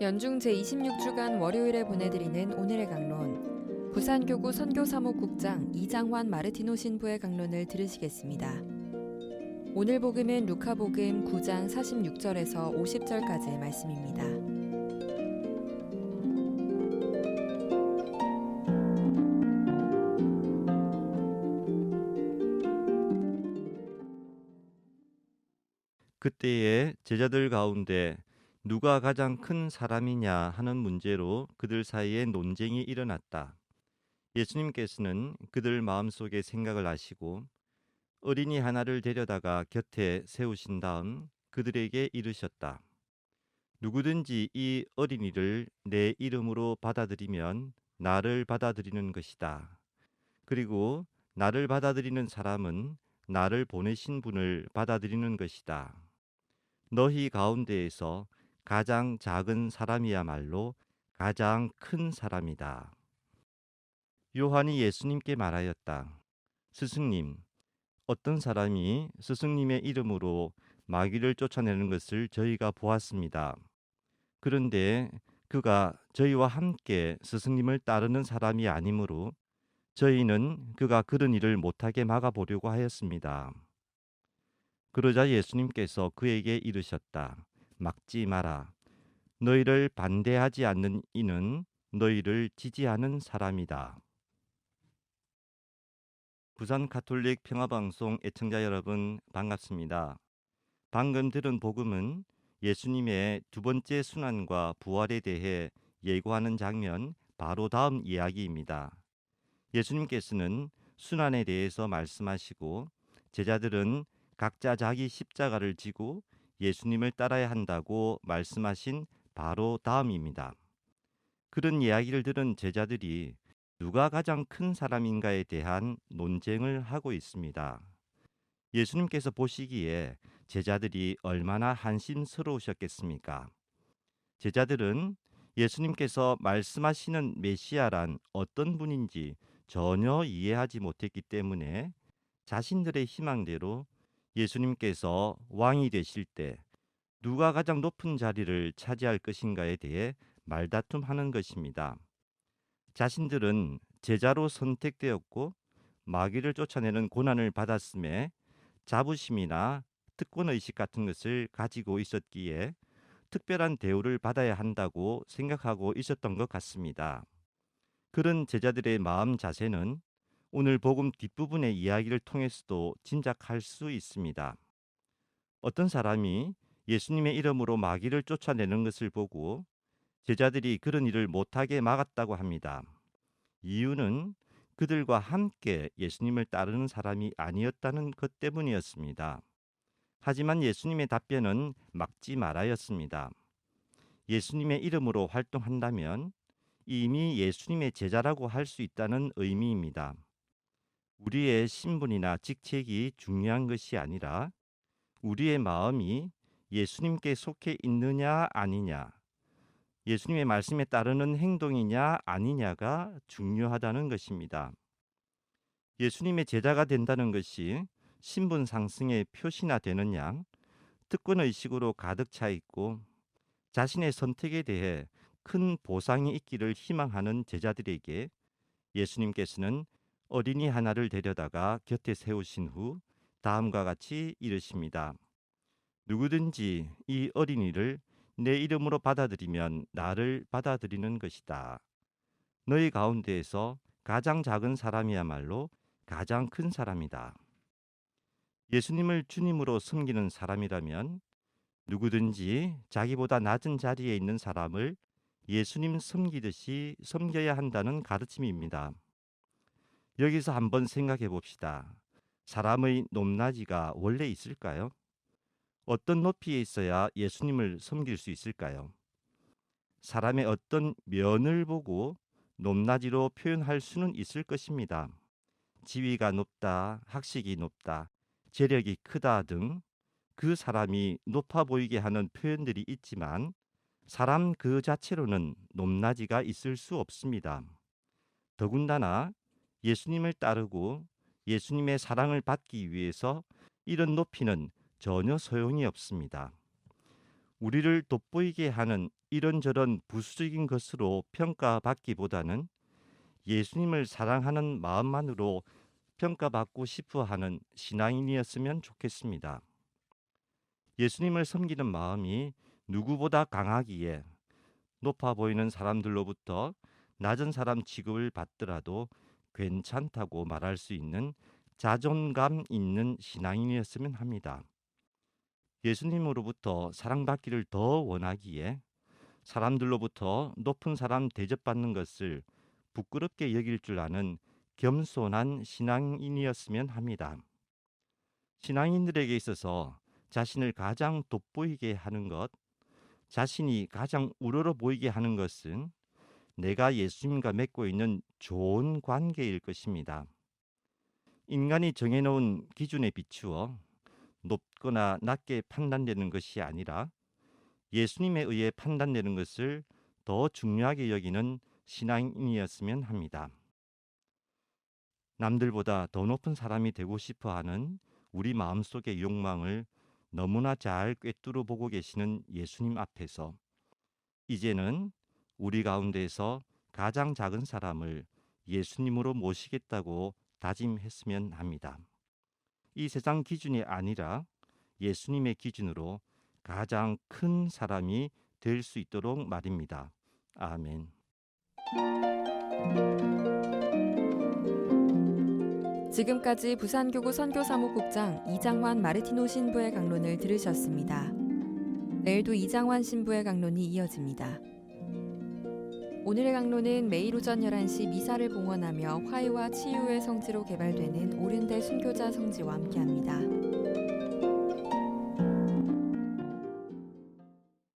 연중 제26주간 월요일에 보내드리는 오늘의 강론, 부산교구 선교사목국장 이장환 마르티노 신부의 강론을 들으시겠습니다. 오늘 복음은 루카복음 9장 46절에서 50절까지의 말씀입니다. 그때에 제자들 가운데 누가 가장 큰 사람이냐 하는 문제로 그들 사이에 논쟁이 일어났다. 예수님께서는 그들 마음속의 생각을 아시고 어린이 하나를 데려다가 곁에 세우신 다음 그들에게 이르셨다. 누구든지 이 어린이를 내 이름으로 받아들이면 나를 받아들이는 것이다. 그리고 나를 받아들이는 사람은 나를 보내신 분을 받아들이는 것이다. 너희 가운데에서 가장 작은 사람이야말로 가장 큰 사람이다. 요한이 예수님께 말하였다. 스승님, 어떤 사람이 스승님의 이름으로 마귀를 쫓아내는 것을 저희가 보았습니다. 그런데 그가 저희와 함께 스승님을 따르는 사람이 아니므로 저희는 그가 그런 일을 못하게 막아보려고 하였습니다. 그러자 예수님께서 그에게 이르셨다. 막지 마라. 너희를 반대하지 않는 이는 너희를 지지하는 사람이다. 부산 가톨릭 평화방송 애청자 여러분 반갑습니다. 방금 들은 복음은 예수님의 두 번째 순환과 부활에 대해 예고하는 장면 바로 다음 이야기입니다. 예수님께서는 순환에 대해서 말씀하시고 제자들은 각자 자기 십자가를 지고 예수님을 따라야 한다고 말씀하신 바로 다음입니다. 그런 이야기를 들은 제자들이 누가 가장 큰 사람인가에 대한 논쟁을 하고 있습니다. 예수님께서 보시기에 제자들이 얼마나 한심스러우셨겠습니까? 제자들은 예수님께서 말씀하시는 메시아란 어떤 분인지 전혀 이해하지 못했기 때문에 자신들의 희망대로 예수님께서 왕이 되실 때 누가 가장 높은 자리를 차지할 것인가에 대해 말다툼하는 것입니다. 자신들은 제자로 선택되었고 마귀를 쫓아내는 고난을 받았음에 자부심이나 특권의식 같은 것을 가지고 있었기에 특별한 대우를 받아야 한다고 생각하고 있었던 것 같습니다. 그런 제자들의 마음 자세는 오늘 복음 뒷부분의 이야기를 통해서도 짐작할 수 있습니다. 어떤 사람이 예수님의 이름으로 마귀를 쫓아내는 것을 보고 제자들이 그런 일을 못하게 막았다고 합니다. 이유는 그들과 함께 예수님을 따르는 사람이 아니었다는 것 때문이었습니다. 하지만 예수님의 답변은 막지 말아였습니다. 예수님의 이름으로 활동한다면 이미 예수님의 제자라고 할 수 있다는 의미입니다. 우리의 신분이나 직책이 중요한 것이 아니라 우리의 마음이 예수님께 속해 있느냐 아니냐, 예수님의 말씀에 따르는 행동이냐 아니냐가 중요하다는 것입니다. 예수님의 제자가 된다는 것이 신분 상승의 표시나 되는 양 특권의식으로 가득 차 있고 자신의 선택에 대해 큰 보상이 있기를 희망하는 제자들에게 예수님께서는 어린이 하나를 데려다가 곁에 세우신 후 다음과 같이 이르십니다. 누구든지 이 어린이를 내 이름으로 받아들이면 나를 받아들이는 것이다. 너희 가운데에서 가장 작은 사람이야말로 가장 큰 사람이다. 예수님을 주님으로 섬기는 사람이라면 누구든지 자기보다 낮은 자리에 있는 사람을 예수님 섬기듯이 섬겨야 한다는 가르침입니다. 여기서 한번 생각해 봅시다. 사람의 높낮이가 원래 있을까요? 어떤 높이에 있어야 예수님을 섬길 수 있을까요? 사람의 어떤 면을 보고 높낮이로 표현할 수는 있을 것입니다. 지위가 높다, 학식이 높다, 재력이 크다 등 그 사람이 높아 보이게 하는 표현들이 있지만 사람 그 자체로는 높낮이가 있을 수 없습니다. 더군다나 예수님을 따르고 예수님의 사랑을 받기 위해서 이런 높이는 전혀 소용이 없습니다. 우리를 돋보이게 하는 이런저런 부수적인 것으로 평가받기보다는 예수님을 사랑하는 마음만으로 평가받고 싶어 하는 신앙인이었으면 좋겠습니다. 예수님을 섬기는 마음이 누구보다 강하기에 높아 보이는 사람들로부터 낮은 사람 취급을 받더라도 괜찮다고 말할 수 있는 자존감 있는 신앙인이었으면 합니다. 예수님으로부터 사랑받기를 더 원하기에 사람들로부터 높은 사람 대접받는 것을 부끄럽게 여길 줄 아는 겸손한 신앙인이었으면 합니다. 신앙인들에게 있어서 자신을 가장 돋보이게 하는 것, 자신이 가장 우러러 보이게 하는 것은 내가 예수님과 맺고 있는 좋은 관계일 것입니다. 인간이 정해놓은 기준에 비추어 높거나 낮게 판단되는 것이 아니라 예수님에 의해 판단되는 것을 더 중요하게 여기는 신앙인이었으면 합니다. 남들보다 더 높은 사람이 되고 싶어 하는 우리 마음속의 욕망을 너무나 잘 꿰뚫어 보고 계시는 예수님 앞에서 이제는 우리 가운데에서 가장 작은 사람을 예수님으로 모시겠다고 다짐했으면 합니다. 이 세상 기준이 아니라 예수님의 기준으로 가장 큰 사람이 될 수 있도록 말입니다. 아멘. 지금까지 부산교구 선교사무국장 이장환 마르티노 신부의 강론을 들으셨습니다. 내일도 이장환 신부의 강론이 이어집니다. 오늘의 강론은 매일 오전 11시 미사를 봉헌하며 화해와 치유의 성지로 개발되는 오륜대 순교자 성지와 함께합니다.